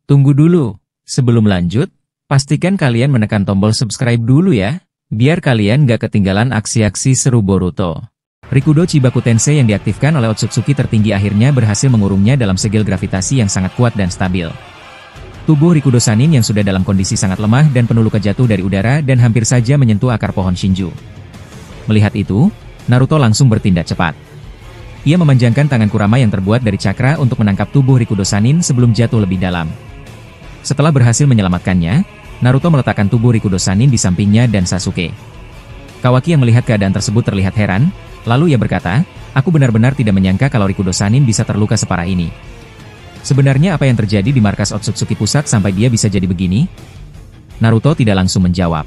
Tunggu dulu. Sebelum lanjut, pastikan kalian menekan tombol subscribe dulu ya, biar kalian gak ketinggalan aksi-aksi seru Boruto. Rikudo Chibaku Tensei yang diaktifkan oleh Otsutsuki tertinggi akhirnya berhasil mengurungnya dalam segel gravitasi yang sangat kuat dan stabil. Tubuh Rikudo Sanin yang sudah dalam kondisi sangat lemah dan penuh luka jatuh dari udara dan hampir saja menyentuh akar pohon Shinju. Melihat itu, Naruto langsung bertindak cepat. Ia memanjangkan tangan Kurama yang terbuat dari cakra untuk menangkap tubuh Rikudo Sanin sebelum jatuh lebih dalam. Setelah berhasil menyelamatkannya, Naruto meletakkan tubuh Rikudo Sanin di sampingnya dan Sasuke. Kawaki yang melihat keadaan tersebut terlihat heran, lalu ia berkata, "Aku benar-benar tidak menyangka kalau Rikudo Sanin bisa terluka separah ini. Sebenarnya apa yang terjadi di markas Otsutsuki Pusat sampai dia bisa jadi begini?" Naruto tidak langsung menjawab.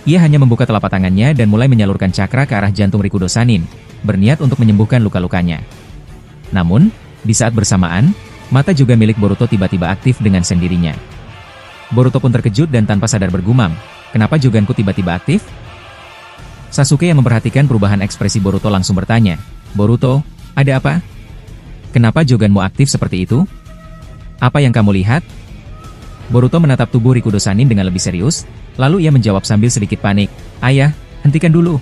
Ia hanya membuka telapak tangannya dan mulai menyalurkan cakra ke arah jantung Rikudo Sanin, berniat untuk menyembuhkan luka-lukanya. Namun, di saat bersamaan, mata juga milik Boruto tiba-tiba aktif dengan sendirinya. Boruto pun terkejut dan tanpa sadar bergumam, "Kenapa Joganku tiba-tiba aktif?" Sasuke yang memperhatikan perubahan ekspresi Boruto langsung bertanya, "Boruto, ada apa? Kenapa Joganmu aktif seperti itu? Apa yang kamu lihat?" Boruto menatap tubuh Rikudo Sanin dengan lebih serius, lalu ia menjawab sambil sedikit panik, "Ayah, hentikan dulu.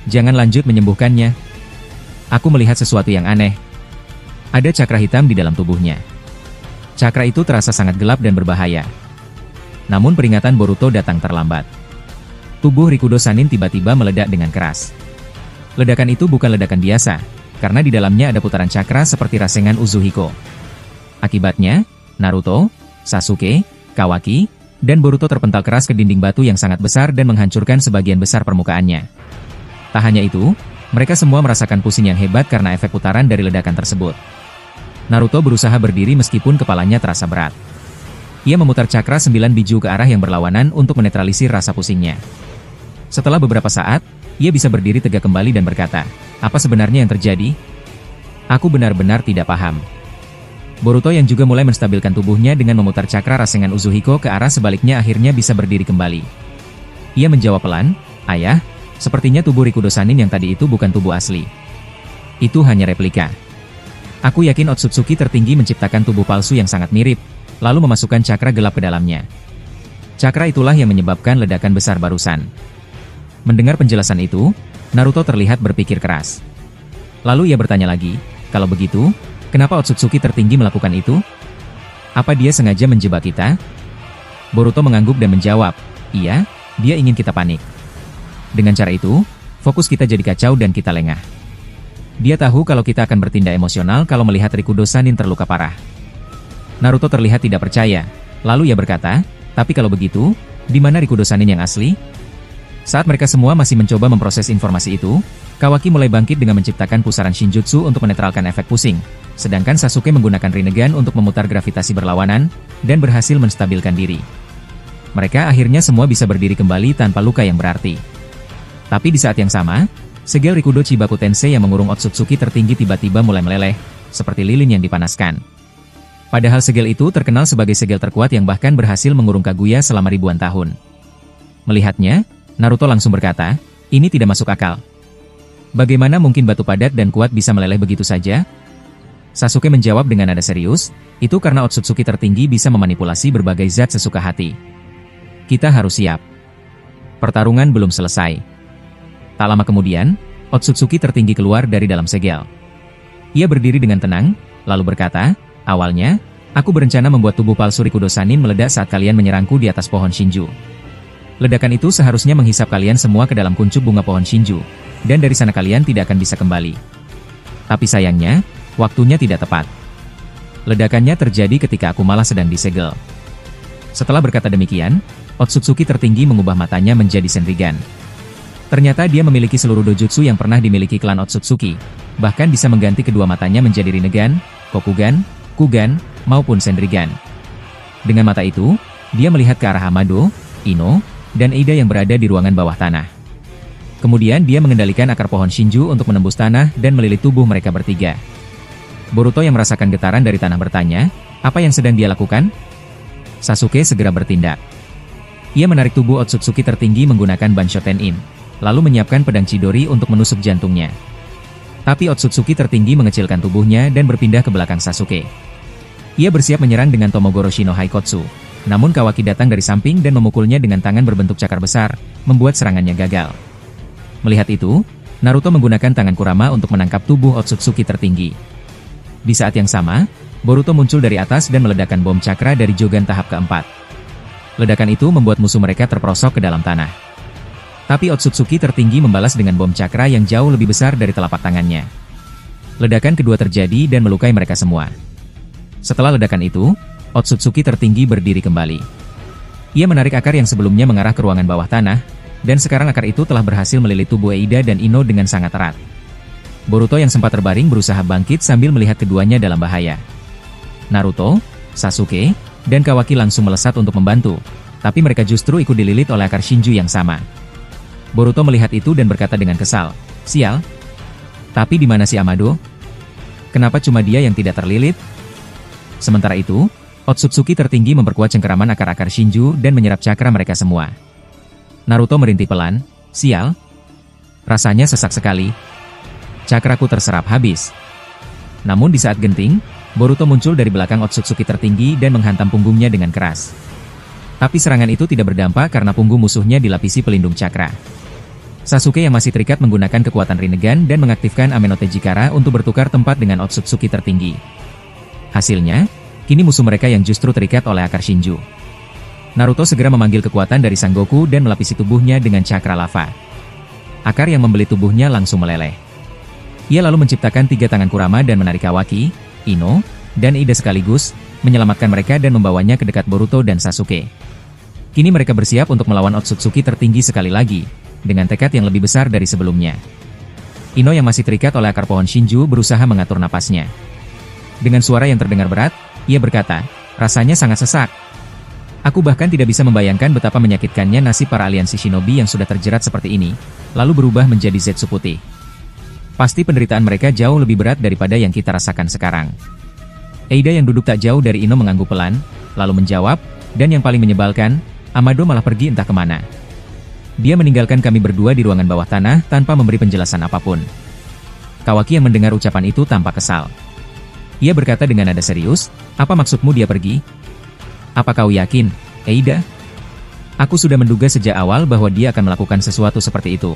Jangan lanjut menyembuhkannya. Aku melihat sesuatu yang aneh. Ada cakra hitam di dalam tubuhnya. Cakra itu terasa sangat gelap dan berbahaya." Namun peringatan Boruto datang terlambat. Tubuh Rikudo Sanin tiba-tiba meledak dengan keras. Ledakan itu bukan ledakan biasa, karena di dalamnya ada putaran cakra seperti Rasengan Uzuhiko. Akibatnya, Naruto, Sasuke, Kawaki, dan Boruto terpental keras ke dinding batu yang sangat besar dan menghancurkan sebagian besar permukaannya. Tak hanya itu, mereka semua merasakan pusing yang hebat karena efek putaran dari ledakan tersebut. Naruto berusaha berdiri meskipun kepalanya terasa berat. Ia memutar cakra 9 biju ke arah yang berlawanan untuk menetralisir rasa pusingnya. Setelah beberapa saat, ia bisa berdiri tegak kembali dan berkata, "Apa sebenarnya yang terjadi? Aku benar-benar tidak paham." Boruto yang juga mulai menstabilkan tubuhnya dengan memutar cakra Rasengan Uzuhiko ke arah sebaliknya akhirnya bisa berdiri kembali. Ia menjawab pelan, "Ayah, sepertinya tubuh Rikudo Sanin yang tadi itu bukan tubuh asli. Itu hanya replika. Aku yakin Otsutsuki tertinggi menciptakan tubuh palsu yang sangat mirip, lalu memasukkan cakra gelap ke dalamnya. Cakra itulah yang menyebabkan ledakan besar barusan." Mendengar penjelasan itu, Naruto terlihat berpikir keras. Lalu ia bertanya lagi, "Kalau begitu, kenapa Otsutsuki tertinggi melakukan itu? Apa dia sengaja menjebak kita?" Boruto mengangguk dan menjawab, "Iya, dia ingin kita panik. Dengan cara itu, fokus kita jadi kacau dan kita lengah. Dia tahu kalau kita akan bertindak emosional kalau melihat Rikudo Sanin terluka parah." Naruto terlihat tidak percaya, lalu ia berkata, "Tapi kalau begitu, di mana Rikudo Sanin yang asli?" Saat mereka semua masih mencoba memproses informasi itu, Kawaki mulai bangkit dengan menciptakan pusaran Shinjutsu untuk menetralkan efek pusing, sedangkan Sasuke menggunakan Rinnegan untuk memutar gravitasi berlawanan, dan berhasil menstabilkan diri. Mereka akhirnya semua bisa berdiri kembali tanpa luka yang berarti. Tapi di saat yang sama, segel Rikudo Chibaku Tensei yang mengurung Otsutsuki tertinggi tiba-tiba mulai meleleh, seperti lilin yang dipanaskan. Padahal segel itu terkenal sebagai segel terkuat yang bahkan berhasil mengurung Kaguya selama ribuan tahun. Melihatnya, Naruto langsung berkata, "Ini tidak masuk akal. Bagaimana mungkin batu padat dan kuat bisa meleleh begitu saja?" Sasuke menjawab dengan nada serius, "Itu karena Otsutsuki tertinggi bisa memanipulasi berbagai zat sesuka hati. Kita harus siap. Pertarungan belum selesai." Tak lama kemudian, Otsutsuki tertinggi keluar dari dalam segel. Ia berdiri dengan tenang, lalu berkata, "Awalnya, aku berencana membuat tubuh palsu Rikudo Sanin meledak saat kalian menyerangku di atas pohon Shinju. Ledakan itu seharusnya menghisap kalian semua ke dalam kuncup bunga pohon Shinju, dan dari sana kalian tidak akan bisa kembali. Tapi sayangnya, waktunya tidak tepat. Ledakannya terjadi ketika aku malah sedang disegel." Setelah berkata demikian, Otsutsuki tertinggi mengubah matanya menjadi Senrigan. Ternyata dia memiliki seluruh dojutsu yang pernah dimiliki klan Otsutsuki, bahkan bisa mengganti kedua matanya menjadi Rinnegan, Kokugan, Kugan, maupun Senrigan. Dengan mata itu, dia melihat ke arah Amado, Ino, dan Eida yang berada di ruangan bawah tanah. Kemudian dia mengendalikan akar pohon Shinju untuk menembus tanah dan melilit tubuh mereka bertiga. Boruto yang merasakan getaran dari tanah bertanya, "Apa yang sedang dia lakukan?" Sasuke segera bertindak. Ia menarik tubuh Otsutsuki tertinggi menggunakan Banshoten-in, lalu menyiapkan pedang Chidori untuk menusuk jantungnya. Tapi Otsutsuki tertinggi mengecilkan tubuhnya dan berpindah ke belakang Sasuke. Ia bersiap menyerang dengan Tomogoroshi no Haikotsu. Namun Kawaki datang dari samping dan memukulnya dengan tangan berbentuk cakar besar, membuat serangannya gagal. Melihat itu, Naruto menggunakan tangan Kurama untuk menangkap tubuh Otsutsuki tertinggi. Di saat yang sama, Boruto muncul dari atas dan meledakkan bom cakra dari Jogan tahap keempat. Ledakan itu membuat musuh mereka terperosok ke dalam tanah. Tapi Otsutsuki tertinggi membalas dengan bom cakra yang jauh lebih besar dari telapak tangannya. Ledakan kedua terjadi dan melukai mereka semua. Setelah ledakan itu, Otsutsuki tertinggi berdiri kembali. Ia menarik akar yang sebelumnya mengarah ke ruangan bawah tanah, dan sekarang akar itu telah berhasil melilit tubuh Eida dan Ino dengan sangat erat. Boruto yang sempat terbaring berusaha bangkit sambil melihat keduanya dalam bahaya. Naruto, Sasuke, dan Kawaki langsung melesat untuk membantu, tapi mereka justru ikut dililit oleh akar Shinju yang sama. Boruto melihat itu dan berkata dengan kesal, "Sial. Tapi di mana si Amado? Kenapa cuma dia yang tidak terlilit?" Sementara itu, Otsutsuki tertinggi memperkuat cengkeraman akar-akar Shinju dan menyerap cakra mereka semua. Naruto merintih pelan, "Sial. Rasanya sesak sekali. Cakraku terserap habis." Namun di saat genting, Boruto muncul dari belakang Otsutsuki tertinggi dan menghantam punggungnya dengan keras. Tapi serangan itu tidak berdampak karena punggung musuhnya dilapisi pelindung cakra. Sasuke yang masih terikat menggunakan kekuatan Rinnegan dan mengaktifkan Amenotejikara untuk bertukar tempat dengan Otsutsuki tertinggi. Hasilnya, kini musuh mereka yang justru terikat oleh akar Shinju. Naruto segera memanggil kekuatan dari Sang Goku dan melapisi tubuhnya dengan cakra lava. Akar yang membelit tubuhnya langsung meleleh. Ia lalu menciptakan 3 tangan Kurama dan menarik Kawaki, Ino, dan Ida sekaligus, menyelamatkan mereka dan membawanya ke dekat Boruto dan Sasuke. Kini mereka bersiap untuk melawan Otsutsuki tertinggi sekali lagi, dengan tekad yang lebih besar dari sebelumnya. Ino yang masih terikat oleh akar pohon Shinju berusaha mengatur napasnya. Dengan suara yang terdengar berat, ia berkata, "Rasanya sangat sesak. Aku bahkan tidak bisa membayangkan betapa menyakitkannya nasib para aliansi shinobi yang sudah terjerat seperti ini, lalu berubah menjadi Zetsu putih. Pasti penderitaan mereka jauh lebih berat daripada yang kita rasakan sekarang." Eida yang duduk tak jauh dari Ino mengangguk pelan, lalu menjawab, "Dan yang paling menyebalkan, Amado malah pergi entah kemana. Dia meninggalkan kami berdua di ruangan bawah tanah tanpa memberi penjelasan apapun." Kawaki yang mendengar ucapan itu tampak kesal. Ia berkata dengan nada serius, "Apa maksudmu dia pergi? Apa kau yakin, Eida? Aku sudah menduga sejak awal bahwa dia akan melakukan sesuatu seperti itu."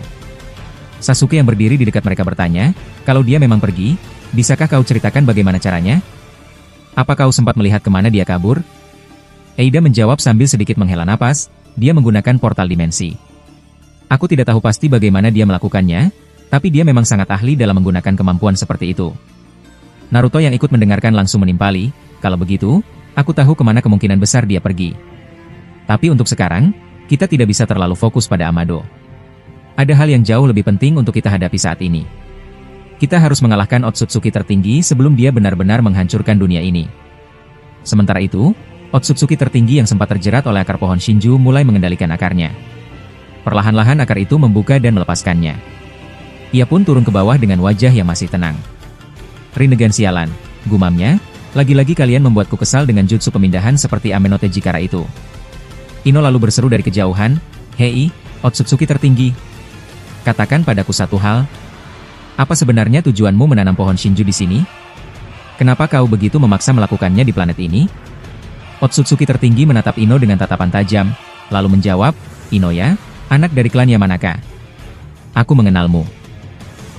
Sasuke yang berdiri di dekat mereka bertanya, "Kalau dia memang pergi, bisakah kau ceritakan bagaimana caranya? Apa kau sempat melihat kemana dia kabur?" Eida menjawab sambil sedikit menghela napas, "Dia menggunakan portal dimensi. Aku tidak tahu pasti bagaimana dia melakukannya, tapi dia memang sangat ahli dalam menggunakan kemampuan seperti itu." Naruto yang ikut mendengarkan langsung menimpali, "Kalau begitu, aku tahu kemana kemungkinan besar dia pergi. Tapi untuk sekarang, kita tidak bisa terlalu fokus pada Amado. Ada hal yang jauh lebih penting untuk kita hadapi saat ini. Kita harus mengalahkan Otsutsuki tertinggi sebelum dia benar-benar menghancurkan dunia ini." Sementara itu, Otsutsuki tertinggi yang sempat terjerat oleh akar pohon Shinju mulai mengendalikan akarnya. Perlahan-lahan akar itu membuka dan melepaskannya. Ia pun turun ke bawah dengan wajah yang masih tenang. "Rinnegan sialan," gumamnya, "lagi-lagi kalian membuatku kesal dengan jutsu pemindahan seperti Amenotejikara itu." Ino lalu berseru dari kejauhan, "Hei, Otsutsuki tertinggi. Katakan padaku satu hal. Apa sebenarnya tujuanmu menanam pohon Shinju di sini? Kenapa kau begitu memaksa melakukannya di planet ini?" Otsutsuki tertinggi menatap Ino dengan tatapan tajam, lalu menjawab, "Ino ya, anak dari klan Yamanaka. Aku mengenalmu.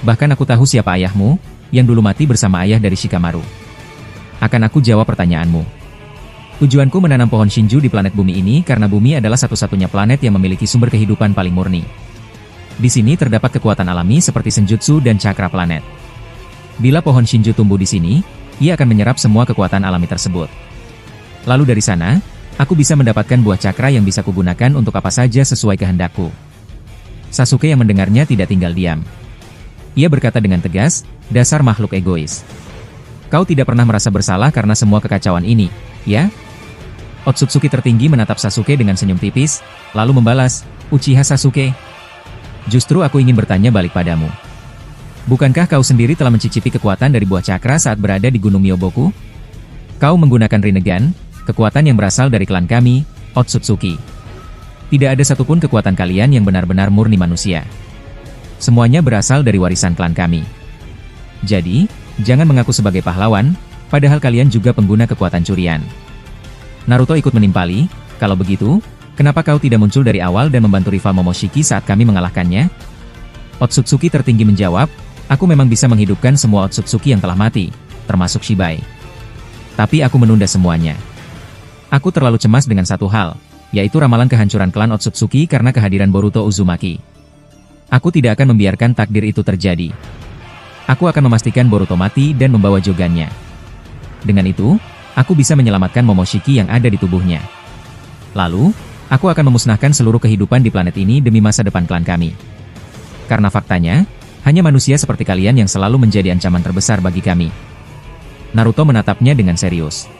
Bahkan aku tahu siapa ayahmu, yang dulu mati bersama ayah dari Shikamaru. Akan aku jawab pertanyaanmu. Tujuanku menanam pohon Shinju di planet bumi ini karena bumi adalah satu-satunya planet yang memiliki sumber kehidupan paling murni. Di sini terdapat kekuatan alami seperti senjutsu dan cakra planet. Bila pohon Shinju tumbuh di sini, ia akan menyerap semua kekuatan alami tersebut. Lalu dari sana, aku bisa mendapatkan buah cakra yang bisa kugunakan untuk apa saja sesuai kehendakku." Sasuke yang mendengarnya tidak tinggal diam. Ia berkata dengan tegas, "Dasar makhluk egois. Kau tidak pernah merasa bersalah karena semua kekacauan ini, ya?" Otsutsuki tertinggi menatap Sasuke dengan senyum tipis, lalu membalas, "Uchiha Sasuke. Justru aku ingin bertanya balik padamu. Bukankah kau sendiri telah mencicipi kekuatan dari buah cakra saat berada di Gunung Myoboku? Kau menggunakan Rinnegan, kekuatan yang berasal dari klan kami, Otsutsuki. Tidak ada satupun kekuatan kalian yang benar-benar murni manusia. Semuanya berasal dari warisan klan kami. Jadi, jangan mengaku sebagai pahlawan, Padahal kalian juga pengguna kekuatan curian. Naruto ikut menimpali, kalau begitu, kenapa kau tidak muncul dari awal dan membantu rival Momoshiki saat kami mengalahkannya? Otsutsuki tertinggi menjawab, aku memang bisa menghidupkan semua Otsutsuki yang telah mati, termasuk Shibai. Tapi aku menunda semuanya. Aku terlalu cemas dengan satu hal, yaitu ramalan kehancuran klan Otsutsuki karena kehadiran Boruto Uzumaki. Aku tidak akan membiarkan takdir itu terjadi. Aku akan memastikan Boruto mati dan membawa jogannya. Dengan itu, aku bisa menyelamatkan Momoshiki yang ada di tubuhnya. Lalu, aku akan memusnahkan seluruh kehidupan di planet ini demi masa depan klan kami. Karena faktanya, hanya manusia seperti kalian yang selalu menjadi ancaman terbesar bagi kami. Naruto menatapnya dengan serius.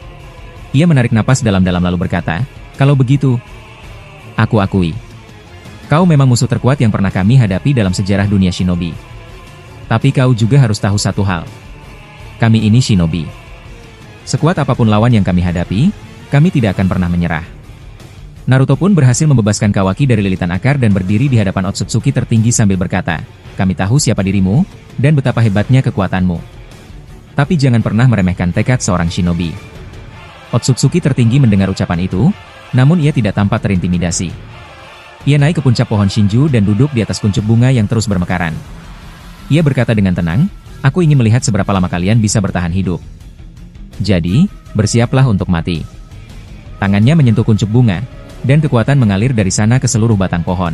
Ia menarik napas dalam-dalam lalu berkata, kalau begitu, aku akui. Kau memang musuh terkuat yang pernah kami hadapi dalam sejarah dunia shinobi. Tapi kau juga harus tahu satu hal. Kami ini shinobi. Sekuat apapun lawan yang kami hadapi, kami tidak akan pernah menyerah. Naruto pun berhasil membebaskan Kawaki dari lilitan akar dan berdiri di hadapan Otsutsuki tertinggi sambil berkata, kami tahu siapa dirimu, dan betapa hebatnya kekuatanmu. Tapi jangan pernah meremehkan tekad seorang shinobi. Otsutsuki tertinggi mendengar ucapan itu, namun ia tidak tampak terintimidasi. Ia naik ke puncak pohon Shinju dan duduk di atas kuncup bunga yang terus bermekaran. Ia berkata dengan tenang, aku ingin melihat seberapa lama kalian bisa bertahan hidup. Jadi, bersiaplah untuk mati. Tangannya menyentuh kuncup bunga, dan kekuatan mengalir dari sana ke seluruh batang pohon.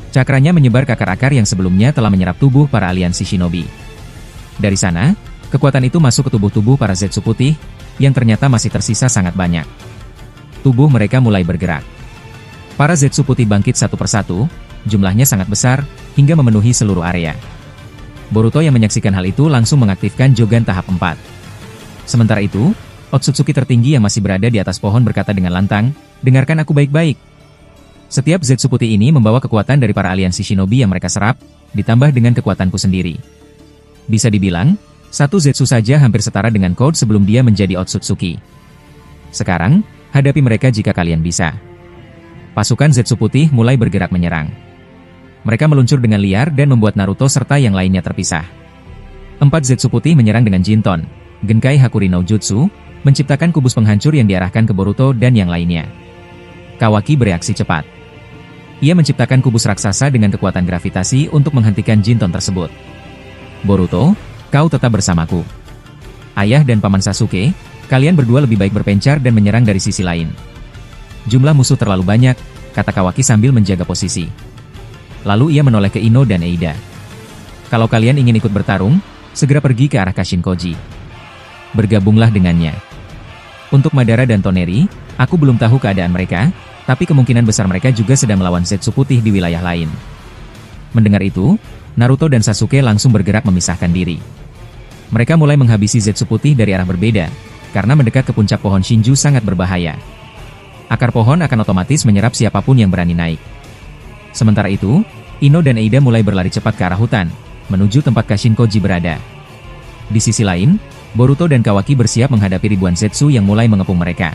Cakranya menyebar ke akar-akar yang sebelumnya telah menyerap tubuh para aliansi shinobi. Dari sana, kekuatan itu masuk ke tubuh-tubuh para Zetsu putih, yang ternyata masih tersisa sangat banyak. Tubuh mereka mulai bergerak. Para Zetsu putih bangkit satu persatu, jumlahnya sangat besar, hingga memenuhi seluruh area. Boruto yang menyaksikan hal itu langsung mengaktifkan Jogan tahap 4. Sementara itu, Otsutsuki tertinggi yang masih berada di atas pohon berkata dengan lantang, dengarkan aku baik-baik. Setiap Zetsu putih ini membawa kekuatan dari para aliansi shinobi yang mereka serap, ditambah dengan kekuatanku sendiri. Bisa dibilang, satu Zetsu saja hampir setara dengan Code sebelum dia menjadi Otsutsuki. Sekarang, hadapi mereka jika kalian bisa. Pasukan Zetsu putih mulai bergerak menyerang. Mereka meluncur dengan liar dan membuat Naruto serta yang lainnya terpisah. 4 Zetsu putih menyerang dengan Jinton, Genkai Hakuri no Jutsu, menciptakan kubus penghancur yang diarahkan ke Boruto dan yang lainnya. Kawaki bereaksi cepat. Ia menciptakan kubus raksasa dengan kekuatan gravitasi untuk menghentikan Jinton tersebut. Boruto, kau tetap bersamaku. Ayah dan Paman Sasuke, kalian berdua lebih baik berpencar dan menyerang dari sisi lain. Jumlah musuh terlalu banyak, kata Kawaki sambil menjaga posisi. Lalu ia menoleh ke Ino dan Eida. Kalau kalian ingin ikut bertarung, segera pergi ke arah Kashinkoji. Bergabunglah dengannya. Untuk Madara dan Toneri, aku belum tahu keadaan mereka, tapi kemungkinan besar mereka juga sedang melawan Zetsu putih di wilayah lain. Mendengar itu, Naruto dan Sasuke langsung bergerak memisahkan diri. Mereka mulai menghabisi Zetsu putih dari arah berbeda, karena mendekat ke puncak pohon Shinju sangat berbahaya. Akar pohon akan otomatis menyerap siapapun yang berani naik. Sementara itu, Ino dan Eida mulai berlari cepat ke arah hutan, menuju tempat Kashinkoji berada. Di sisi lain, Boruto dan Kawaki bersiap menghadapi ribuan Zetsu yang mulai mengepung mereka.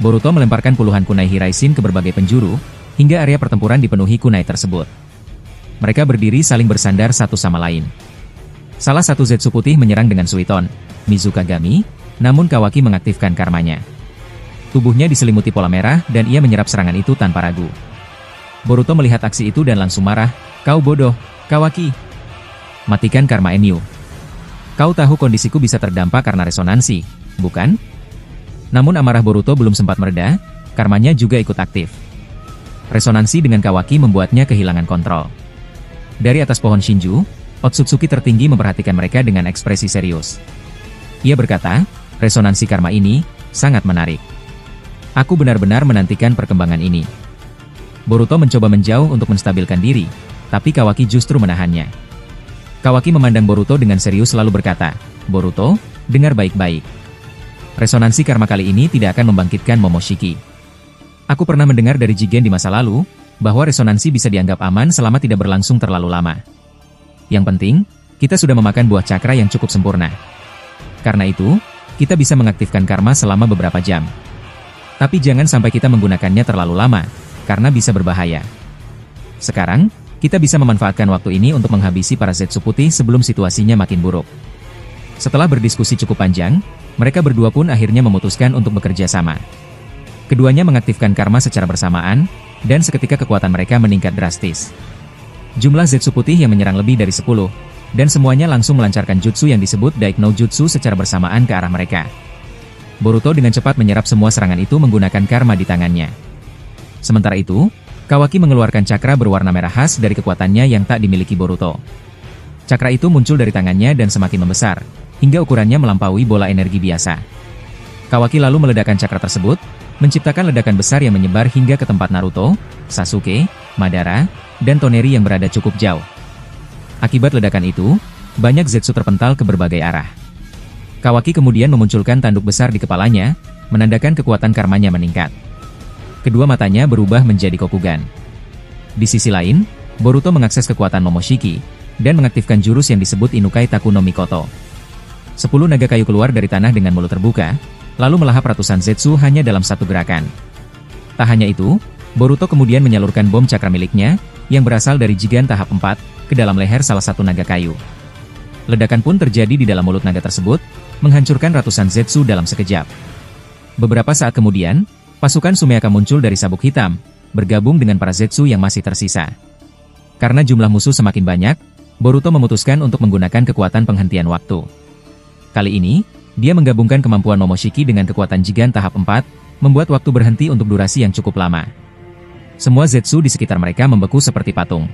Boruto melemparkan puluhan kunai Hiraishin ke berbagai penjuru, hingga area pertempuran dipenuhi kunai tersebut. Mereka berdiri saling bersandar satu sama lain. Salah satu Zetsu putih menyerang dengan Suiton, Mizukagami, namun Kawaki mengaktifkan karmanya. Tubuhnya diselimuti pola merah dan ia menyerap serangan itu tanpa ragu. Boruto melihat aksi itu dan langsung marah, kau bodoh, Kawaki. Matikan karma Enyu. Kau tahu kondisiku bisa terdampak karena resonansi, bukan? Namun amarah Boruto belum sempat mereda, karmanya juga ikut aktif. Resonansi dengan Kawaki membuatnya kehilangan kontrol. Dari atas pohon Shinju, Otsutsuki tertinggi memperhatikan mereka dengan ekspresi serius. Ia berkata, resonansi karma ini sangat menarik. Aku benar-benar menantikan perkembangan ini. Boruto mencoba menjauh untuk menstabilkan diri, tapi Kawaki justru menahannya. Kawaki memandang Boruto dengan serius lalu berkata, Boruto, dengar baik-baik. Resonansi karma kali ini tidak akan membangkitkan Momoshiki. Aku pernah mendengar dari Jigen di masa lalu, bahwa resonansi bisa dianggap aman selama tidak berlangsung terlalu lama. Yang penting, kita sudah memakan buah cakra yang cukup sempurna. Karena itu, kita bisa mengaktifkan karma selama beberapa jam. Tapi jangan sampai kita menggunakannya terlalu lama, karena bisa berbahaya. Sekarang, kita bisa memanfaatkan waktu ini untuk menghabisi para Zetsu putih sebelum situasinya makin buruk. Setelah berdiskusi cukup panjang, mereka berdua pun akhirnya memutuskan untuk bekerja sama. Keduanya mengaktifkan karma secara bersamaan, dan seketika kekuatan mereka meningkat drastis. Jumlah Zetsu putih yang menyerang lebih dari 10, dan semuanya langsung melancarkan jutsu yang disebut Daikno Jutsu secara bersamaan ke arah mereka. Boruto dengan cepat menyerap semua serangan itu menggunakan karma di tangannya. Sementara itu, Kawaki mengeluarkan cakra berwarna merah khas dari kekuatannya yang tak dimiliki Boruto. Cakra itu muncul dari tangannya dan semakin membesar, hingga ukurannya melampaui bola energi biasa. Kawaki lalu meledakkan cakra tersebut, menciptakan ledakan besar yang menyebar hingga ke tempat Naruto, Sasuke, Madara, dan Toneri yang berada cukup jauh. Akibat ledakan itu, banyak Zetsu terpental ke berbagai arah. Kawaki kemudian memunculkan tanduk besar di kepalanya, menandakan kekuatan karmanya meningkat. Kedua matanya berubah menjadi Kokugan. Di sisi lain, Boruto mengakses kekuatan Momoshiki, dan mengaktifkan jurus yang disebut Inukai Taku no Mikoto. 10 naga kayu keluar dari tanah dengan mulut terbuka, lalu melahap ratusan Zetsu hanya dalam satu gerakan. Tak hanya itu, Boruto kemudian menyalurkan bom cakra miliknya, yang berasal dari Jigan tahap 4, ke dalam leher salah satu naga kayu. Ledakan pun terjadi di dalam mulut naga tersebut, menghancurkan ratusan Zetsu dalam sekejap. Beberapa saat kemudian, pasukan Sumeaka muncul dari sabuk hitam, bergabung dengan para Zetsu yang masih tersisa. Karena jumlah musuh semakin banyak, Boruto memutuskan untuk menggunakan kekuatan penghentian waktu. Kali ini, dia menggabungkan kemampuan Momoshiki dengan kekuatan Jigan tahap 4, membuat waktu berhenti untuk durasi yang cukup lama. Semua Zetsu di sekitar mereka membeku seperti patung.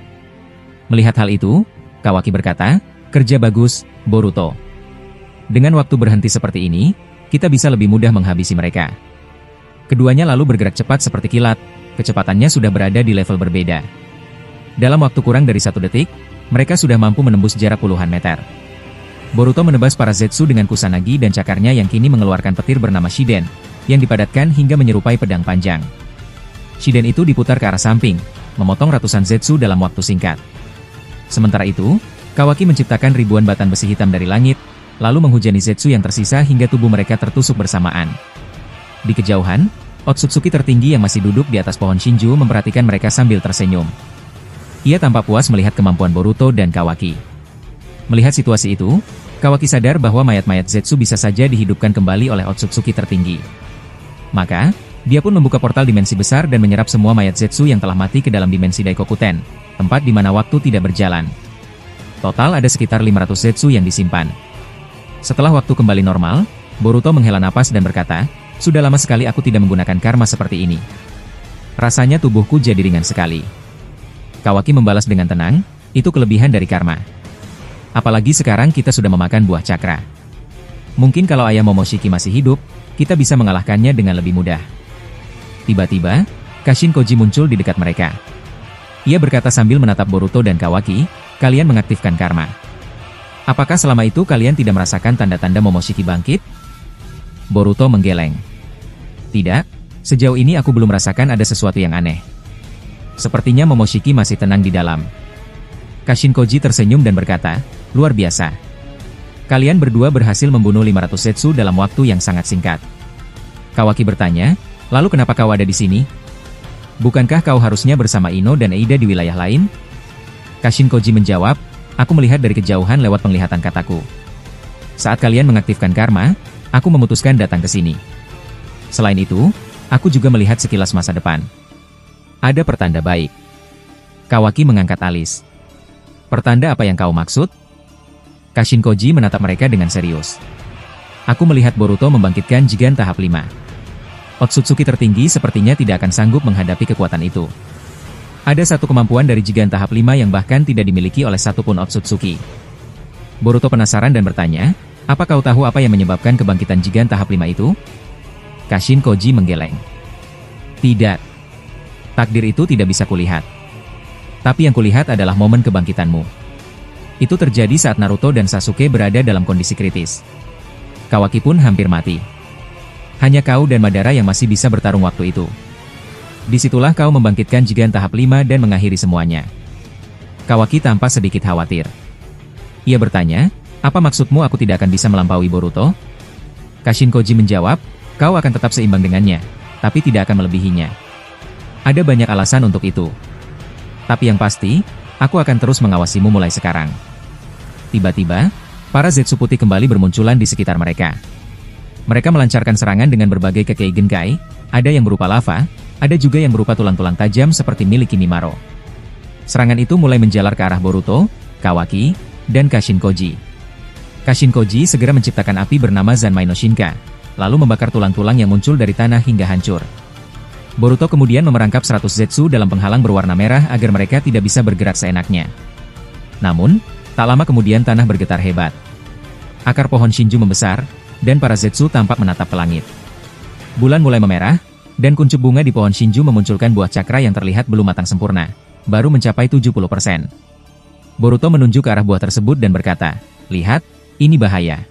Melihat hal itu, Kawaki berkata, "Kerja bagus, Boruto. Dengan waktu berhenti seperti ini, kita bisa lebih mudah menghabisi mereka." Keduanya lalu bergerak cepat seperti kilat, kecepatannya sudah berada di level berbeda. Dalam waktu kurang dari 1 detik, mereka sudah mampu menembus jarak puluhan meter. Boruto menebas para Zetsu dengan Kusanagi dan cakarnya yang kini mengeluarkan petir bernama Shiden, yang dipadatkan hingga menyerupai pedang panjang. Shiden itu diputar ke arah samping, memotong ratusan Zetsu dalam waktu singkat. Sementara itu, Kawaki menciptakan ribuan batan besi hitam dari langit, lalu menghujani Zetsu yang tersisa hingga tubuh mereka tertusuk bersamaan. Di kejauhan, Otsutsuki tertinggi yang masih duduk di atas pohon Shinju memperhatikan mereka sambil tersenyum. Ia tampak puas melihat kemampuan Boruto dan Kawaki. Melihat situasi itu, Kawaki sadar bahwa mayat-mayat Zetsu bisa saja dihidupkan kembali oleh Otsutsuki tertinggi. Maka, dia pun membuka portal dimensi besar dan menyerap semua mayat Zetsu yang telah mati ke dalam dimensi Daikokuten, tempat di mana waktu tidak berjalan. Total ada sekitar 500 Zetsu yang disimpan. Setelah waktu kembali normal, Boruto menghela napas dan berkata, "Sudah lama sekali aku tidak menggunakan karma seperti ini. Rasanya tubuhku jadi ringan sekali." Kawaki membalas dengan tenang, "Itu kelebihan dari karma. Apalagi sekarang kita sudah memakan buah cakra. Mungkin kalau ayah Momoshiki masih hidup, kita bisa mengalahkannya dengan lebih mudah." Tiba-tiba, Kashin Koji muncul di dekat mereka. Ia berkata sambil menatap Boruto dan Kawaki, "Kalian mengaktifkan karma. Apakah selama itu kalian tidak merasakan tanda-tanda Momoshiki bangkit?" Boruto menggeleng. "Tidak, sejauh ini aku belum merasakan ada sesuatu yang aneh. Sepertinya Momoshiki masih tenang di dalam." Kashin Koji tersenyum dan berkata, "Luar biasa. Kalian berdua berhasil membunuh 500 Zetsu dalam waktu yang sangat singkat." Kawaki bertanya, "Lalu kenapa kau ada di sini? Bukankah kau harusnya bersama Ino dan Eida di wilayah lain?" Kashin Koji menjawab, "Aku melihat dari kejauhan lewat penglihatan kataku. Saat kalian mengaktifkan karma, aku memutuskan datang ke sini. Selain itu, aku juga melihat sekilas masa depan. Ada pertanda baik." Kawaki mengangkat alis. "Pertanda apa yang kau maksud?" Kashin Koji menatap mereka dengan serius. "Aku melihat Boruto membangkitkan Jigan tahap 5. Otsutsuki tertinggi sepertinya tidak akan sanggup menghadapi kekuatan itu. Ada satu kemampuan dari Jigan tahap 5 yang bahkan tidak dimiliki oleh satupun Otsutsuki." Boruto penasaran dan bertanya, "Apa kau tahu apa yang menyebabkan kebangkitan Jigan tahap 5 itu?" Kashin Koji menggeleng. "Tidak. Takdir itu tidak bisa kulihat. Tapi yang kulihat adalah momen kebangkitanmu. Itu terjadi saat Naruto dan Sasuke berada dalam kondisi kritis. Kawaki pun hampir mati. Hanya kau dan Madara yang masih bisa bertarung waktu itu. Disitulah kau membangkitkan Jigan tahap 5 dan mengakhiri semuanya." Kawaki tampak sedikit khawatir. Ia bertanya, "Apa maksudmu aku tidak akan bisa melampaui Boruto?" Kashin Koji menjawab, "Kau akan tetap seimbang dengannya, tapi tidak akan melebihinya. Ada banyak alasan untuk itu. Tapi yang pasti, aku akan terus mengawasimu mulai sekarang." Tiba-tiba, Para Zetsu putih kembali bermunculan di sekitar mereka. Mereka melancarkan serangan dengan berbagai Kekkei Genkai, ada yang berupa lava, ada juga yang berupa tulang-tulang tajam seperti milik Kimimaro. Serangan itu mulai menjalar ke arah Boruto, Kawaki, dan Kashin Koji. Kashin Koji segera menciptakan api bernama Zanmai no Shinka, lalu membakar tulang-tulang yang muncul dari tanah hingga hancur. Boruto kemudian memerangkap 100 Zetsu dalam penghalang berwarna merah agar mereka tidak bisa bergerak seenaknya. Namun, tak lama kemudian tanah bergetar hebat. Akar pohon Shinju membesar, dan para Zetsu tampak menatap ke langit. Bulan mulai memerah, dan kuncup bunga di pohon Shinju memunculkan buah cakra yang terlihat belum matang sempurna, baru mencapai 70%. Boruto menunjuk ke arah buah tersebut dan berkata, "Lihat, ini bahaya.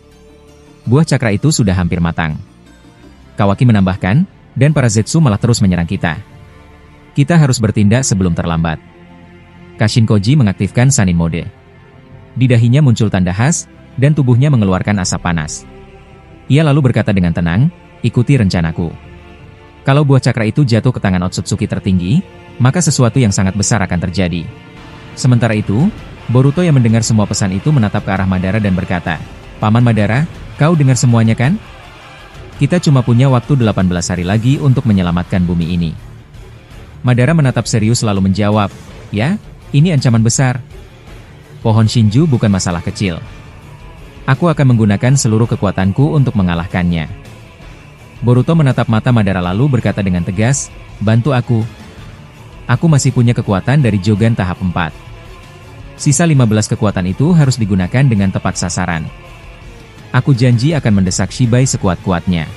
Buah cakra itu sudah hampir matang." Kawaki menambahkan, "Dan para Zetsu malah terus menyerang kita. Kita harus bertindak sebelum terlambat." Kashin Koji mengaktifkan Sanin Mode. Di dahinya muncul tanda khas, dan tubuhnya mengeluarkan asap panas. Ia lalu berkata dengan tenang, "Ikuti rencanaku. Kalau buah cakra itu jatuh ke tangan Otsutsuki tertinggi, maka sesuatu yang sangat besar akan terjadi." Sementara itu, Boruto yang mendengar semua pesan itu menatap ke arah Madara dan berkata, "Paman Madara, kau dengar semuanya kan? Kita cuma punya waktu 18 hari lagi untuk menyelamatkan bumi ini." Madara menatap serius lalu menjawab, "Ya, ini ancaman besar. Pohon Shinju bukan masalah kecil. Aku akan menggunakan seluruh kekuatanku untuk mengalahkannya." Boruto menatap mata Madara lalu berkata dengan tegas, "Bantu aku. Aku masih punya kekuatan dari Jogan tahap 4. Sisa 15 kekuatan itu harus digunakan dengan tepat sasaran. Aku janji akan mendesak Shibai sekuat-kuatnya."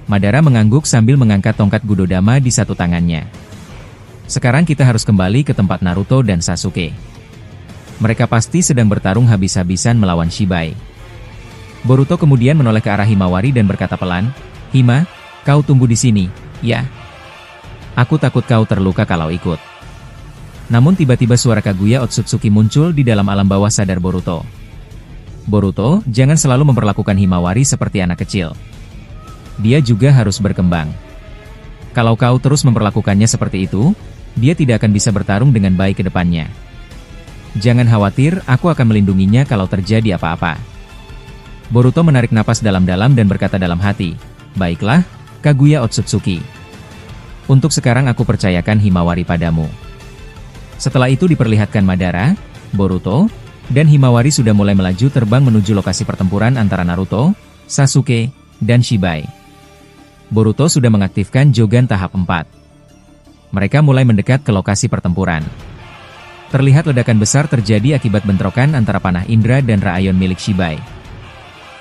Madara mengangguk sambil mengangkat tongkat Gudodama di satu tangannya. "Sekarang kita harus kembali ke tempat Naruto dan Sasuke. Mereka pasti sedang bertarung habis-habisan melawan Shibai." Boruto kemudian menoleh ke arah Himawari dan berkata pelan, "Hima, kau tunggu di sini, ya? Aku takut kau terluka kalau ikut." Namun tiba-tiba suara Kaguya Otsutsuki muncul di dalam alam bawah sadar Boruto. "Boruto, jangan selalu memperlakukan Himawari seperti anak kecil. Dia juga harus berkembang. Kalau kau terus memperlakukannya seperti itu, dia tidak akan bisa bertarung dengan baik ke depannya. Jangan khawatir, aku akan melindunginya kalau terjadi apa-apa." Boruto menarik napas dalam-dalam dan berkata dalam hati, "Baiklah, Kaguya Otsutsuki. Untuk sekarang aku percayakan Himawari padamu." Setelah itu diperlihatkan Madara, Boruto, dan Himawari sudah mulai melaju terbang menuju lokasi pertempuran antara Naruto, Sasuke, dan Shibai. Boruto sudah mengaktifkan Jogan tahap 4. Mereka mulai mendekat ke lokasi pertempuran. Terlihat ledakan besar terjadi akibat bentrokan antara panah indera dan Raion milik Shibai.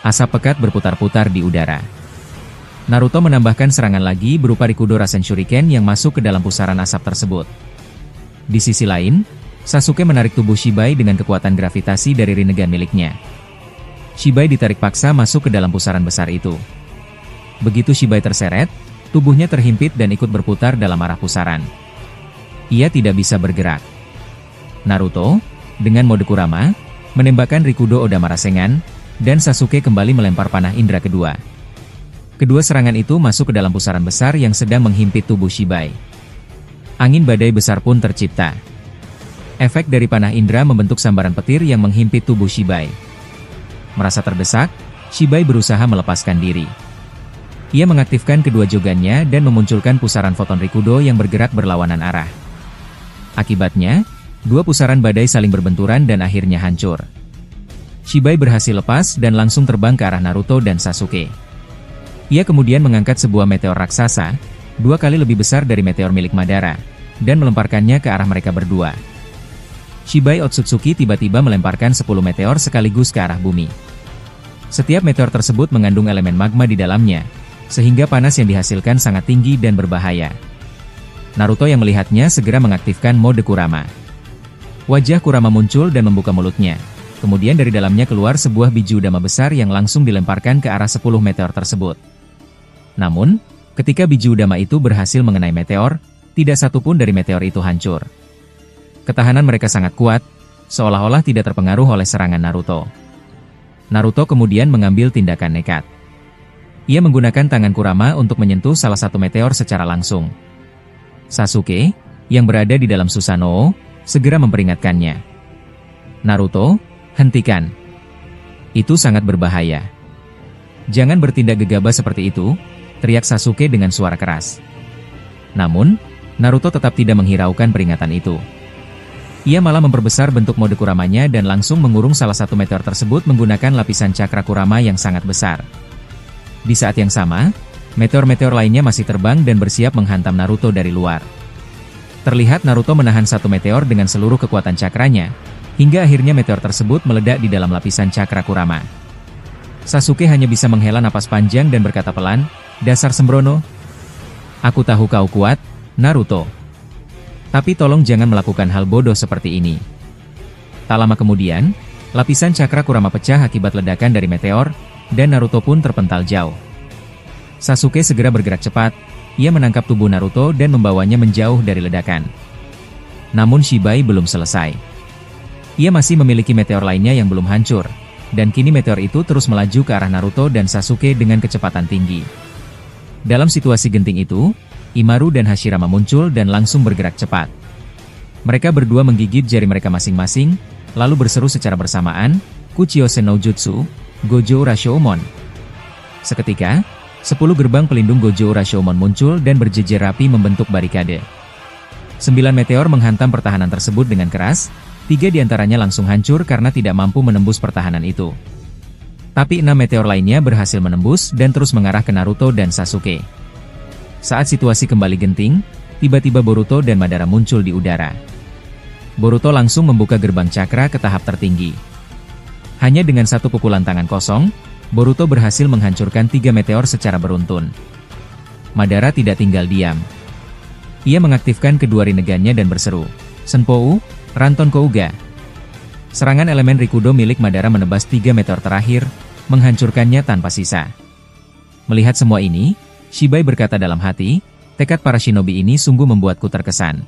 Asap pekat berputar-putar di udara. Naruto menambahkan serangan lagi berupa Rikudo Rasen Shuriken yang masuk ke dalam pusaran asap tersebut. Di sisi lain, Sasuke menarik tubuh Shibai dengan kekuatan gravitasi dari Rinnegan miliknya. Shibai ditarik paksa masuk ke dalam pusaran besar itu. Begitu Shibai terseret, tubuhnya terhimpit dan ikut berputar dalam arah pusaran. Ia tidak bisa bergerak. Naruto, dengan mode Kurama, menembakkan Rikudo Odama Rasengan, dan Sasuke kembali melempar panah indera kedua. Kedua serangan itu masuk ke dalam pusaran besar yang sedang menghimpit tubuh Shibai. Angin badai besar pun tercipta. Efek dari panah indera membentuk sambaran petir yang menghimpit tubuh Shibai. Merasa terdesak, Shibai berusaha melepaskan diri. Ia mengaktifkan kedua jogannya dan memunculkan pusaran foton Rikudo yang bergerak berlawanan arah. Akibatnya, dua pusaran badai saling berbenturan dan akhirnya hancur. Shibai berhasil lepas dan langsung terbang ke arah Naruto dan Sasuke. Ia kemudian mengangkat sebuah meteor raksasa, 2 kali lebih besar dari meteor milik Madara, dan melemparkannya ke arah mereka berdua. Shibai Otsutsuki tiba-tiba melemparkan 10 meteor sekaligus ke arah bumi. Setiap meteor tersebut mengandung elemen magma di dalamnya, sehingga panas yang dihasilkan sangat tinggi dan berbahaya. Naruto yang melihatnya segera mengaktifkan mode Kurama. Wajah Kurama muncul dan membuka mulutnya. Kemudian dari dalamnya keluar sebuah biji udama besar yang langsung dilemparkan ke arah 10 meteor tersebut. Namun, ketika biji udama itu berhasil mengenai meteor, tidak satu pun dari meteor itu hancur. Ketahanan mereka sangat kuat, seolah-olah tidak terpengaruh oleh serangan Naruto. Naruto kemudian mengambil tindakan nekat. Ia menggunakan tangan Kurama untuk menyentuh salah satu meteor secara langsung. Sasuke, yang berada di dalam Susanoo, segera memperingatkannya. "Naruto, hentikan. Itu sangat berbahaya. Jangan bertindak gegabah seperti itu, teriak Sasuke dengan suara keras. Namun, Naruto tetap tidak menghiraukan peringatan itu. Ia malah memperbesar bentuk mode Kuramanya dan langsung mengurung salah satu meteor tersebut menggunakan lapisan cakra Kurama yang sangat besar. Di saat yang sama, meteor-meteor lainnya masih terbang dan bersiap menghantam Naruto dari luar. Terlihat Naruto menahan satu meteor dengan seluruh kekuatan cakranya, hingga akhirnya meteor tersebut meledak di dalam lapisan cakra Kurama. Sasuke hanya bisa menghela napas panjang dan berkata pelan, "Dasar sembrono. Aku tahu kau kuat, Naruto. Tapi tolong jangan melakukan hal bodoh seperti ini." Tak lama kemudian, lapisan cakra Kurama pecah akibat ledakan dari meteor, dan Naruto pun terpental jauh. Sasuke segera bergerak cepat, ia menangkap tubuh Naruto dan membawanya menjauh dari ledakan. Namun Shibai belum selesai. Ia masih memiliki meteor lainnya yang belum hancur, dan kini meteor itu terus melaju ke arah Naruto dan Sasuke dengan kecepatan tinggi. Dalam situasi genting itu, Imaru dan Hashirama muncul dan langsung bergerak cepat. Mereka berdua menggigit jari mereka masing-masing, lalu berseru secara bersamaan, "Kuchiyose no Jutsu, Gojo Rashomon." Seketika, 10 gerbang pelindung Gojo Rashomon muncul dan berjejer rapi membentuk barikade. 9 meteor menghantam pertahanan tersebut dengan keras, 3 diantaranya langsung hancur karena tidak mampu menembus pertahanan itu. Tapi 6 meteor lainnya berhasil menembus dan terus mengarah ke Naruto dan Sasuke. Saat situasi kembali genting, tiba-tiba Boruto dan Madara muncul di udara. Boruto langsung membuka gerbang cakra ke tahap tertinggi. Hanya dengan satu pukulan tangan kosong, Boruto berhasil menghancurkan 3 meteor secara beruntun. Madara tidak tinggal diam. Ia mengaktifkan kedua rinnegannya dan berseru, "Senpou, Ranton Kouga." Serangan elemen Rikudo milik Madara menebas 3 meteor terakhir, menghancurkannya tanpa sisa. Melihat semua ini, Shibai berkata dalam hati, tekad para shinobi ini sungguh membuatku terkesan.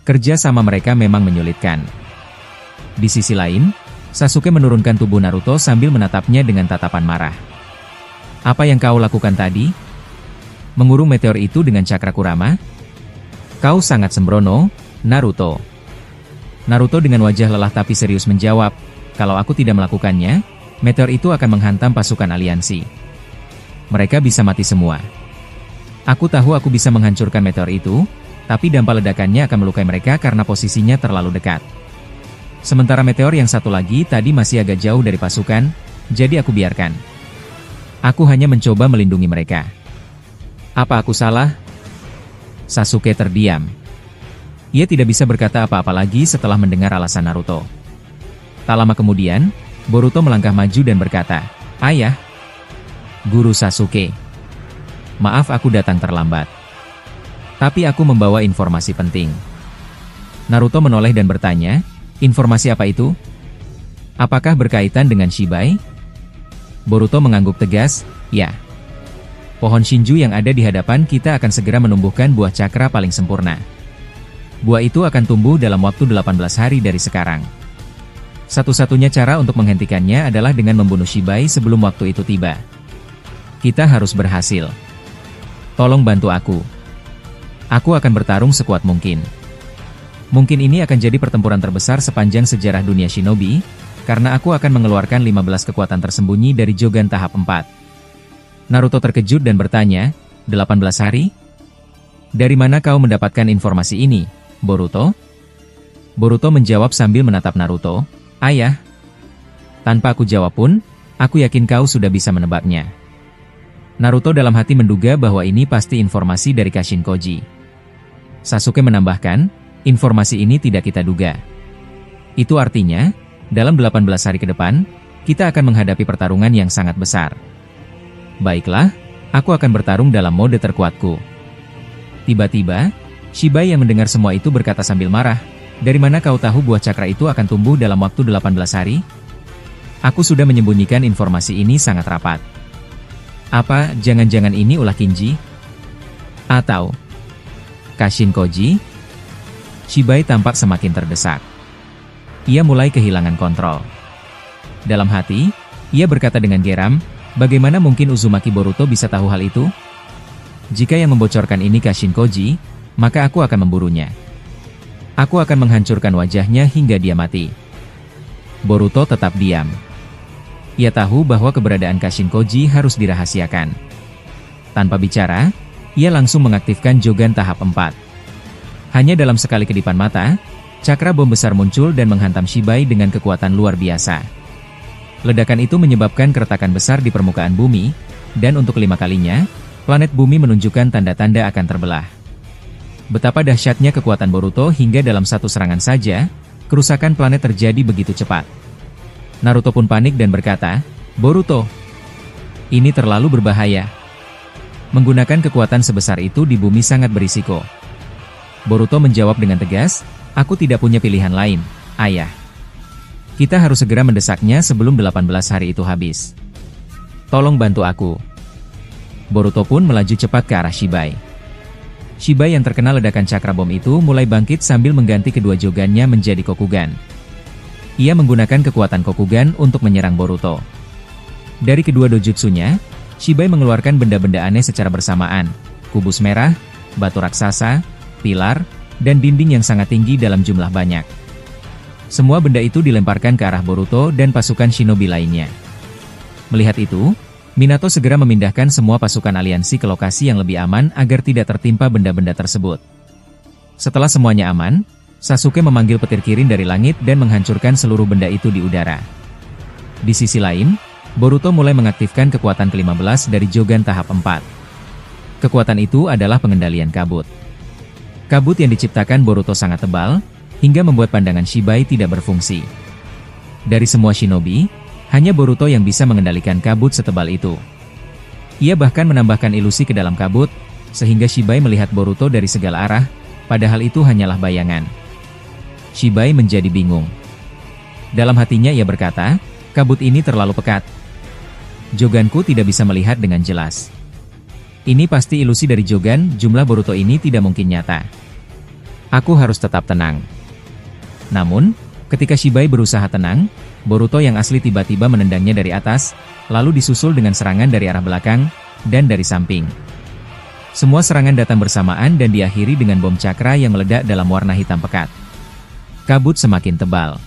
Kerja sama mereka memang menyulitkan. Di sisi lain, Sasuke menurunkan tubuh Naruto sambil menatapnya dengan tatapan marah. "Apa yang kau lakukan tadi? Mengurung meteor itu dengan cakra Kurama? Kau sangat sembrono, Naruto." Naruto dengan wajah lelah tapi serius menjawab, "Kalau aku tidak melakukannya, meteor itu akan menghantam pasukan aliansi. Mereka bisa mati semua. Aku tahu aku bisa menghancurkan meteor itu, tapi dampak ledakannya akan melukai mereka karena posisinya terlalu dekat. Sementara meteor yang satu lagi tadi masih agak jauh dari pasukan, jadi aku biarkan. Aku hanya mencoba melindungi mereka. Apa aku salah?" Sasuke terdiam. Ia tidak bisa berkata apa-apa lagi setelah mendengar alasan Naruto. Tak lama kemudian, Boruto melangkah maju dan berkata, "Ayah, Guru Sasuke. Maaf aku datang terlambat. Tapi aku membawa informasi penting." Naruto menoleh dan bertanya, "Informasi apa itu? Apakah berkaitan dengan Shibai?" Boruto mengangguk tegas, "Ya. Pohon Shinju yang ada di hadapan kita akan segera menumbuhkan buah cakra paling sempurna. Buah itu akan tumbuh dalam waktu 18 hari dari sekarang. Satu-satunya cara untuk menghentikannya adalah dengan membunuh Shibai sebelum waktu itu tiba. Kita harus berhasil. Tolong bantu aku. Aku akan bertarung sekuat mungkin. Mungkin ini akan jadi pertempuran terbesar sepanjang sejarah dunia shinobi, karena aku akan mengeluarkan 15 kekuatan tersembunyi dari Jogan tahap 4. Naruto terkejut dan bertanya, 18 hari? Dari mana kau mendapatkan informasi ini, Boruto? Boruto menjawab sambil menatap Naruto, "Ayah." Tanpa aku jawab pun, aku yakin kau sudah bisa menebaknya. Naruto dalam hati menduga bahwa ini pasti informasi dari Kashin Koji. Sasuke menambahkan, informasi ini tidak kita duga. Itu artinya, dalam 18 hari ke depan, kita akan menghadapi pertarungan yang sangat besar. Baiklah, aku akan bertarung dalam mode terkuatku. Tiba-tiba, Shibai yang mendengar semua itu berkata sambil marah, "Dari mana kau tahu buah cakra itu akan tumbuh dalam waktu 18 hari? Aku sudah menyembunyikan informasi ini sangat rapat. Apa, jangan-jangan ini ulah Kinji? Atau Kashin Koji?" Shibai tampak semakin terdesak. Ia mulai kehilangan kontrol. Dalam hati, ia berkata dengan geram, "Bagaimana mungkin Uzumaki Boruto bisa tahu hal itu? Jika yang membocorkan ini Kashin Koji, maka aku akan memburunya. Aku akan menghancurkan wajahnya hingga dia mati." Boruto tetap diam. Ia tahu bahwa keberadaan Kashin Koji harus dirahasiakan. Tanpa bicara, ia langsung mengaktifkan Jogan tahap 4. Hanya dalam sekali kedipan mata, cakra bom besar muncul dan menghantam Shibai dengan kekuatan luar biasa. Ledakan itu menyebabkan keretakan besar di permukaan bumi, dan untuk kelima kalinya, planet bumi menunjukkan tanda-tanda akan terbelah. Betapa dahsyatnya kekuatan Boruto hingga dalam satu serangan saja, kerusakan planet terjadi begitu cepat. Naruto pun panik dan berkata, "Boruto, ini terlalu berbahaya. Menggunakan kekuatan sebesar itu di bumi sangat berisiko." Boruto menjawab dengan tegas, "Aku tidak punya pilihan lain, ayah. Kita harus segera mendesaknya sebelum 18 hari itu habis. Tolong bantu aku." Boruto pun melaju cepat ke arah Shibai. Shibai yang terkena ledakan cakra bom itu mulai bangkit sambil mengganti kedua jogannya menjadi Kokugan. Ia menggunakan kekuatan Kokugan untuk menyerang Boruto. Dari kedua dojutsunya, Shibai mengeluarkan benda-benda aneh secara bersamaan, kubus merah, batu raksasa, pilar, dan dinding yang sangat tinggi dalam jumlah banyak. Semua benda itu dilemparkan ke arah Boruto dan pasukan shinobi lainnya. Melihat itu, Minato segera memindahkan semua pasukan aliansi ke lokasi yang lebih aman agar tidak tertimpa benda-benda tersebut. Setelah semuanya aman, Sasuke memanggil petir kirin dari langit dan menghancurkan seluruh benda itu di udara. Di sisi lain, Boruto mulai mengaktifkan kekuatan ke-15 dari Jogan tahap 4. Kekuatan itu adalah pengendalian kabut. Kabut yang diciptakan Boruto sangat tebal, hingga membuat pandangan Shibai tidak berfungsi. Dari semua shinobi, hanya Boruto yang bisa mengendalikan kabut setebal itu. Ia bahkan menambahkan ilusi ke dalam kabut, sehingga Shibai melihat Boruto dari segala arah, padahal itu hanyalah bayangan. Shibai menjadi bingung. Dalam hatinya ia berkata, "Kabut ini terlalu pekat. Joganku tidak bisa melihat dengan jelas. Ini pasti ilusi dari Jogan, jumlah Boruto ini tidak mungkin nyata. Aku harus tetap tenang." Namun, ketika Shibai berusaha tenang, Boruto yang asli tiba-tiba menendangnya dari atas, lalu disusul dengan serangan dari arah belakang, dan dari samping. Semua serangan datang bersamaan dan diakhiri dengan bom cakra yang meledak dalam warna hitam pekat. Kabut semakin tebal.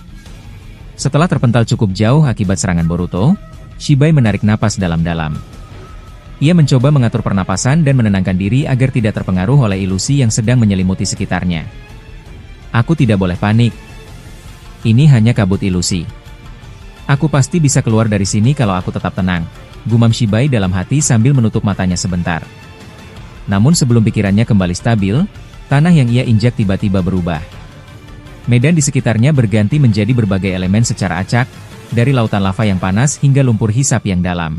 Setelah terpental cukup jauh akibat serangan Boruto, Shibai menarik napas dalam-dalam. Ia mencoba mengatur pernapasan dan menenangkan diri agar tidak terpengaruh oleh ilusi yang sedang menyelimuti sekitarnya. "Aku tidak boleh panik. Ini hanya kabut ilusi. Aku pasti bisa keluar dari sini kalau aku tetap tenang," gumam Shibai dalam hati sambil menutup matanya sebentar. Namun sebelum pikirannya kembali stabil, tanah yang ia injak tiba-tiba berubah. Medan di sekitarnya berganti menjadi berbagai elemen secara acak, dari lautan lava yang panas hingga lumpur hisap yang dalam.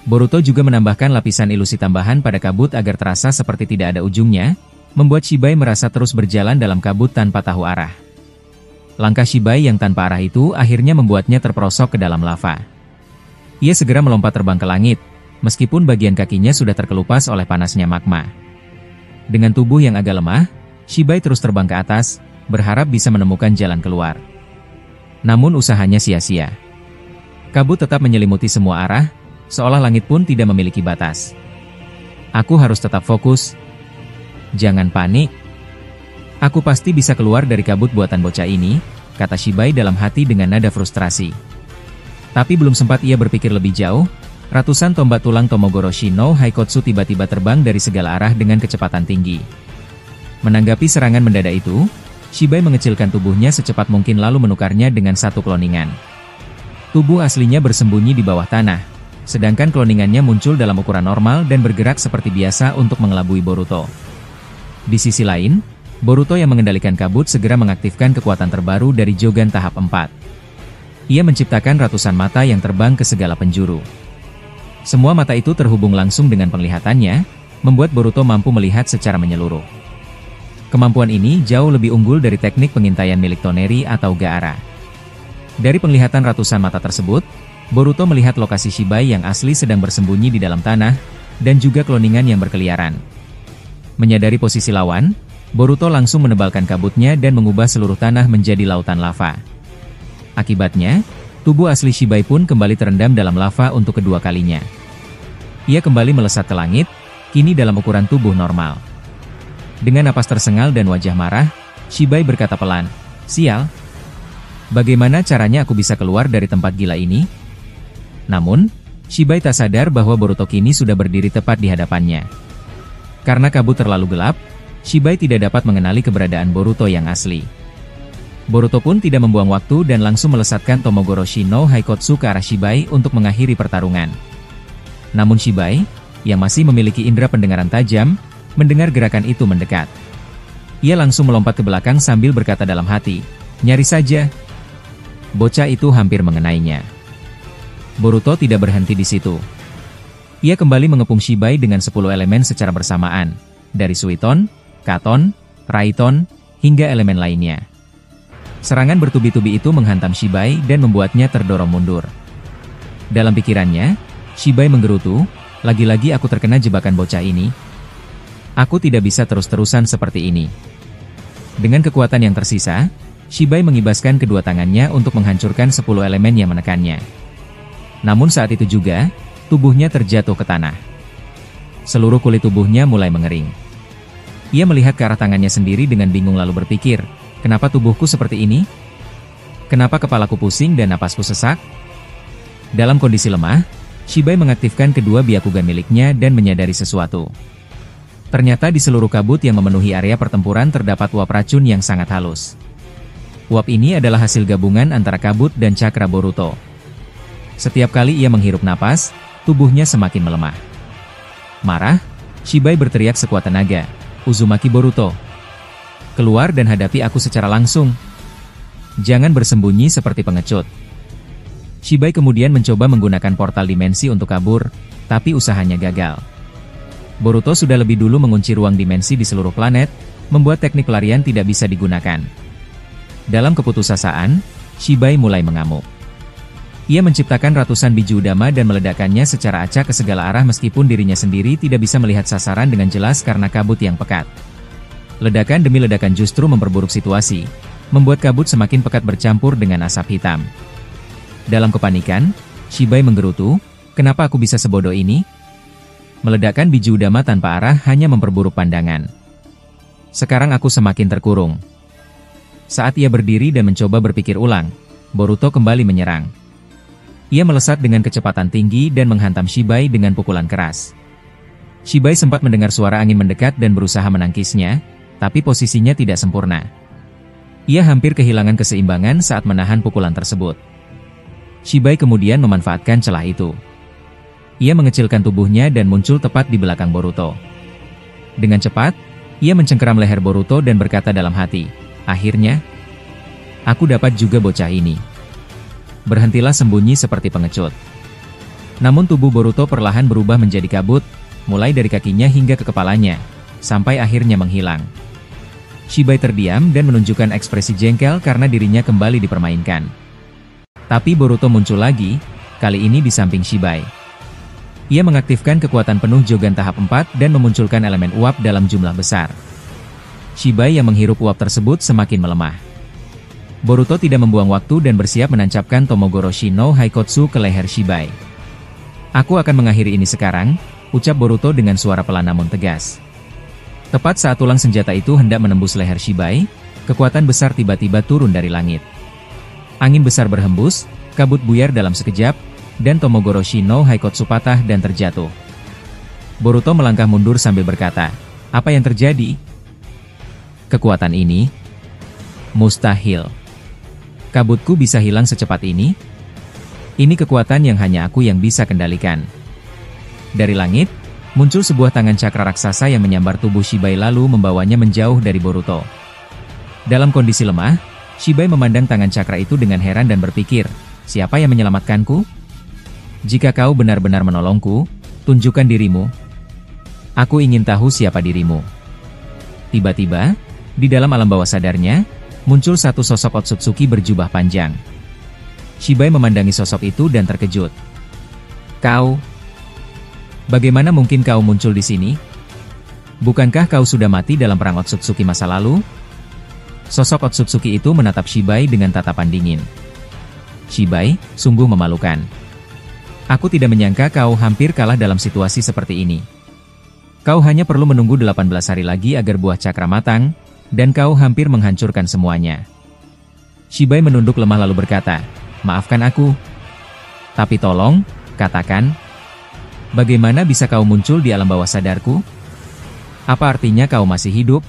Boruto juga menambahkan lapisan ilusi tambahan pada kabut agar terasa seperti tidak ada ujungnya, membuat Shibai merasa terus berjalan dalam kabut tanpa tahu arah. Langkah Shibai yang tanpa arah itu akhirnya membuatnya terperosok ke dalam lava. Ia segera melompat terbang ke langit, meskipun bagian kakinya sudah terkelupas oleh panasnya magma. Dengan tubuh yang agak lemah, Shibai terus terbang ke atas, berharap bisa menemukan jalan keluar. Namun usahanya sia-sia. Kabut tetap menyelimuti semua arah, seolah langit pun tidak memiliki batas. "Aku harus tetap fokus. Jangan panik. Aku pasti bisa keluar dari kabut buatan bocah ini," kata Shibai dalam hati dengan nada frustrasi. Tapi belum sempat ia berpikir lebih jauh, ratusan tombak tulang Tomogoroshi no Haikotsu tiba-tiba terbang dari segala arah dengan kecepatan tinggi. Menanggapi serangan mendadak itu, Shibai mengecilkan tubuhnya secepat mungkin lalu menukarnya dengan satu kloningan. Tubuh aslinya bersembunyi di bawah tanah, sedangkan kloningannya muncul dalam ukuran normal dan bergerak seperti biasa untuk mengelabui Boruto. Di sisi lain, Boruto yang mengendalikan kabut segera mengaktifkan kekuatan terbaru dari Jogan tahap 4. Ia menciptakan ratusan mata yang terbang ke segala penjuru. Semua mata itu terhubung langsung dengan penglihatannya, membuat Boruto mampu melihat secara menyeluruh. Kemampuan ini jauh lebih unggul dari teknik pengintaian milik Toneri atau Gaara. Dari penglihatan ratusan mata tersebut, Boruto melihat lokasi Shibai yang asli sedang bersembunyi di dalam tanah, dan juga kloningan yang berkeliaran. Menyadari posisi lawan, Boruto langsung menebalkan kabutnya dan mengubah seluruh tanah menjadi lautan lava. Akibatnya, tubuh asli Shibai pun kembali terendam dalam lava untuk kedua kalinya. Ia kembali melesat ke langit, kini dalam ukuran tubuh normal. Dengan napas tersengal dan wajah marah, Shibai berkata pelan, "Sial. Bagaimana caranya aku bisa keluar dari tempat gila ini?" Namun, Shibai tak sadar bahwa Boruto kini sudah berdiri tepat di hadapannya. Karena kabut terlalu gelap, Shibai tidak dapat mengenali keberadaan Boruto yang asli. Boruto pun tidak membuang waktu dan langsung melesatkan Tomogoroshi no Haikotsu ke arah Shibai untuk mengakhiri pertarungan. Namun Shibai, yang masih memiliki indera pendengaran tajam, mendengar gerakan itu mendekat. Ia langsung melompat ke belakang sambil berkata dalam hati, "Nyaris saja." Bocah itu hampir mengenainya. Boruto tidak berhenti di situ. Ia kembali mengepung Shibai dengan 10 elemen secara bersamaan, dari Suiton, Katon, Raiton, hingga elemen lainnya. Serangan bertubi-tubi itu menghantam Shibai dan membuatnya terdorong mundur. Dalam pikirannya, Shibai menggerutu, "Lagi-lagi aku terkena jebakan bocah ini. Aku tidak bisa terus-terusan seperti ini." Dengan kekuatan yang tersisa, Shibai mengibaskan kedua tangannya untuk menghancurkan 10 elemen yang menekannya. Namun saat itu juga, tubuhnya terjatuh ke tanah. Seluruh kulit tubuhnya mulai mengering. Ia melihat ke arah tangannya sendiri dengan bingung lalu berpikir, "Kenapa tubuhku seperti ini? Kenapa kepalaku pusing dan napasku sesak?" Dalam kondisi lemah, Shibai mengaktifkan kedua Byakugan miliknya dan menyadari sesuatu. Ternyata di seluruh kabut yang memenuhi area pertempuran terdapat uap racun yang sangat halus. Uap ini adalah hasil gabungan antara kabut dan cakra Boruto. Setiap kali ia menghirup napas, tubuhnya semakin melemah. Marah, Shibai berteriak sekuat tenaga, "Uzumaki Boruto! Keluar dan hadapi aku secara langsung. Jangan bersembunyi seperti pengecut." Shibai kemudian mencoba menggunakan portal dimensi untuk kabur, tapi usahanya gagal. Boruto sudah lebih dulu mengunci ruang dimensi di seluruh planet, membuat teknik pelarian tidak bisa digunakan. Dalam keputusasaan, Shibai mulai mengamuk. Ia menciptakan ratusan biji udama dan meledakkannya secara acak ke segala arah meskipun dirinya sendiri tidak bisa melihat sasaran dengan jelas karena kabut yang pekat. Ledakan demi ledakan justru memperburuk situasi, membuat kabut semakin pekat bercampur dengan asap hitam. Dalam kepanikan, Shibai menggerutu, "Kenapa aku bisa sebodoh ini?" Meledakkan biji udama tanpa arah hanya memperburuk pandangan. Sekarang aku semakin terkurung. Saat ia berdiri dan mencoba berpikir ulang, Boruto kembali menyerang. Ia melesat dengan kecepatan tinggi dan menghantam Shibai dengan pukulan keras. Shibai sempat mendengar suara angin mendekat dan berusaha menangkisnya, tapi posisinya tidak sempurna. Ia hampir kehilangan keseimbangan saat menahan pukulan tersebut. Shibai kemudian memanfaatkan celah itu. Ia mengecilkan tubuhnya dan muncul tepat di belakang Boruto. Dengan cepat, ia mencengkeram leher Boruto dan berkata dalam hati, "Akhirnya, aku dapat juga bocah ini. Berhentilah sembunyi seperti pengecut." Namun tubuh Boruto perlahan berubah menjadi kabut, mulai dari kakinya hingga ke kepalanya, sampai akhirnya menghilang. Shibai terdiam dan menunjukkan ekspresi jengkel karena dirinya kembali dipermainkan. Tapi Boruto muncul lagi, kali ini di samping Shibai. Ia mengaktifkan kekuatan penuh Jogan tahap 4 dan memunculkan elemen uap dalam jumlah besar. Shibai yang menghirup uap tersebut semakin melemah. Boruto tidak membuang waktu dan bersiap menancapkan Tomogoroshi no Haikotsu ke leher Shibai. "Aku akan mengakhiri ini sekarang," ucap Boruto dengan suara pelan namun tegas. Tepat saat tulang senjata itu hendak menembus leher Shibai, kekuatan besar tiba-tiba turun dari langit. Angin besar berhembus, kabut buyar dalam sekejap, dan Tomogoroshi no Haikotsu patah dan terjatuh. Boruto melangkah mundur sambil berkata, "Apa yang terjadi? Kekuatan ini? Mustahil. Kabutku bisa hilang secepat ini? Ini kekuatan yang hanya aku yang bisa kendalikan." Dari langit, muncul sebuah tangan cakra raksasa yang menyambar tubuh Shibai lalu membawanya menjauh dari Boruto. Dalam kondisi lemah, Shibai memandang tangan cakra itu dengan heran dan berpikir, "Siapa yang menyelamatkanku? Jika kau benar-benar menolongku, tunjukkan dirimu. Aku ingin tahu siapa dirimu." Tiba-tiba, di dalam alam bawah sadarnya, muncul satu sosok Otsutsuki berjubah panjang. Shibai memandangi sosok itu dan terkejut. "Kau? Bagaimana mungkin kau muncul di sini? Bukankah kau sudah mati dalam perang Otsutsuki masa lalu?" Sosok Otsutsuki itu menatap Shibai dengan tatapan dingin. "Shibai, sungguh memalukan. Aku tidak menyangka kau hampir kalah dalam situasi seperti ini. Kau hanya perlu menunggu 18 hari lagi agar buah cakra matang, dan kau hampir menghancurkan semuanya." Shibai menunduk lemah lalu berkata, "Maafkan aku. Tapi tolong, Katakan, bagaimana bisa kau muncul di alam bawah sadarku? Apa artinya kau masih hidup?